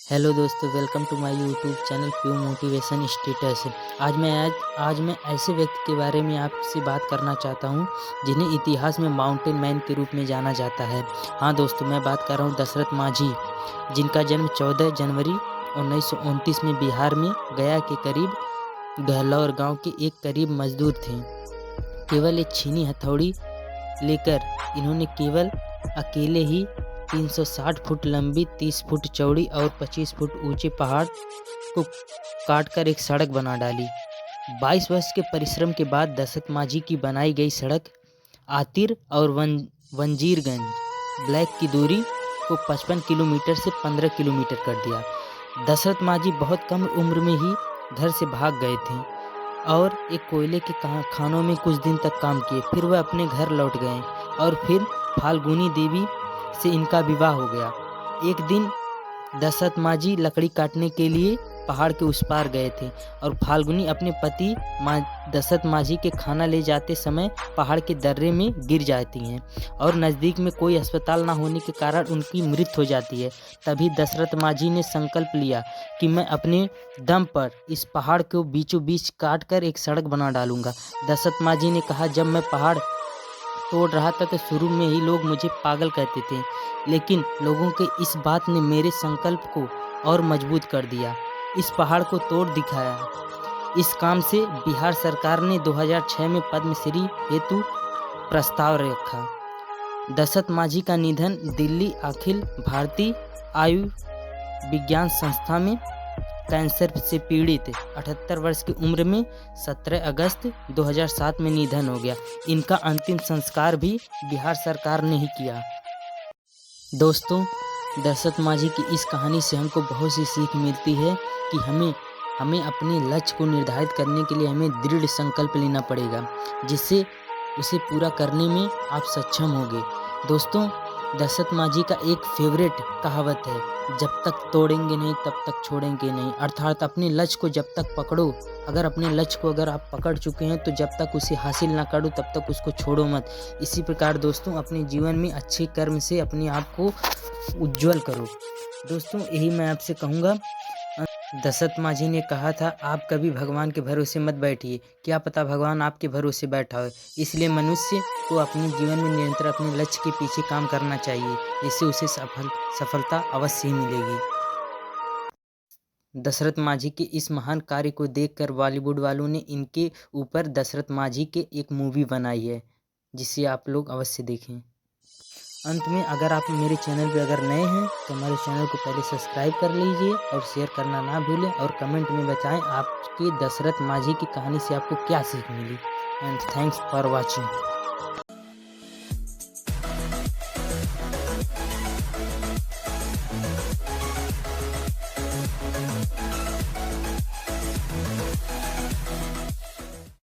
Hello दोस्तों, welcome to my YouTube channel pew motivation status. आज मैं ऐसे व्यक्ति के बारे में आपसे बात करना चाहता हूं जिन्हें इतिहास में माउंटेन मैन के रूप में जाना जाता है। हाँ दोस्तों, मैं बात कर रहा हूं दशरथ माझी, जिनका जन्म 14 जनवरी 1929 में बिहार में गया के करीब गहलौर गांव के एक गरीब मजदूर थे। केवल एक छीनी हथौड़ी लेकर इन्होंने केवल अकेले ही 360 फुट लंबी, 30 फुट चौड़ी और 25 फुट ऊंचे पहाड़ को काटकर एक सड़क बना डाली। 22 वर्ष के परिश्रम के बाद दशरथ माझी की बनाई गई सड़क आतिर और वंजीरगंज ब्लैक की दूरी को 55 किलोमीटर से 15 किलोमीटर कर दिया। दशरथ माझी बहुत कम उम्र में ही घर से भाग गए थे और एक कोयले के खानों में कुछ दिन तक काम किए। फिर वह अपने घर लौट गए और फिर फाल्गुनी देवी से इनका विवाह हो गया। एक दिन दशरथ माझी लकड़ी काटने के लिए पहाड़ के उस पार गए थे और फाल्गुनी अपने पति दशरथ माझी के खाना ले जाते समय पहाड़ के दर्रे में गिर जाती हैं और नज़दीक में कोई अस्पताल ना होने के कारण उनकी मृत्यु हो जाती है। तभी दशरथ माझी ने संकल्प लिया कि मैं अपने दम पर इस पहाड़ को बीचों बीच काट कर एक सड़क बना डालूंगा। दशरथ माझी ने कहा, जब मैं पहाड़ तोड़ रहा था तो शुरू में ही लोग मुझे पागल कहते थे, लेकिन लोगों के इस बात ने मेरे संकल्प को और मजबूत कर दिया। इस पहाड़ को तोड़ दिखाया। इस काम से बिहार सरकार ने 2006 में पद्मश्री हेतु प्रस्ताव रखा। दशरथ माझी का निधन दिल्ली अखिल भारतीय आयुर्विज्ञान संस्था में कैंसर से पीड़ित 78 वर्ष की उम्र में 17 अगस्त 2007 में निधन हो गया। इनका अंतिम संस्कार भी बिहार सरकार ने ही किया। दोस्तों, दशरथ माझी की इस कहानी से हमको बहुत सी सीख मिलती है कि हमें अपने लक्ष्य को निर्धारित करने के लिए हमें दृढ़ संकल्प लेना पड़ेगा, जिससे उसे पूरा करने में आप सक्षम होंगे। दोस्तों, दशरथ माझी का एक फेवरेट कहावत है, जब तक तोड़ेंगे नहीं तब तक छोड़ेंगे नहीं। अर्थात अपने लक्ष्य को जब तक पकड़ो, अगर अपने लक्ष्य को अगर आप पकड़ चुके हैं तो जब तक उसे हासिल ना करो तब तक उसको छोड़ो मत। इसी प्रकार दोस्तों, अपने जीवन में अच्छे कर्म से अपने आप को उज्जवल करो। दोस्तों, यही मैं आपसे कहूँगा। दशरथ माझी ने कहा था, आप कभी भगवान के भरोसे मत बैठिए, क्या पता भगवान आपके भरोसे बैठा हो। इसलिए मनुष्य को अपने जीवन में निरंतर अपने लक्ष्य के पीछे काम करना चाहिए, जिससे उसे सफलता अवश्य ही मिलेगी। दशरथ माझी के इस महान कार्य को देखकर बॉलीवुड वालों ने इनके ऊपर दशरथ माझी के एक मूवी बनाई है, जिसे आप लोग अवश्य देखें। अंत में, अगर आप मेरे चैनल पे अगर नए हैं तो हमारे चैनल को पहले सब्सक्राइब कर लीजिए और शेयर करना ना भूलें और कमेंट में बताएं आपके दशरथ माझी की कहानी से आपको क्या सीख मिली। And thanks for watching.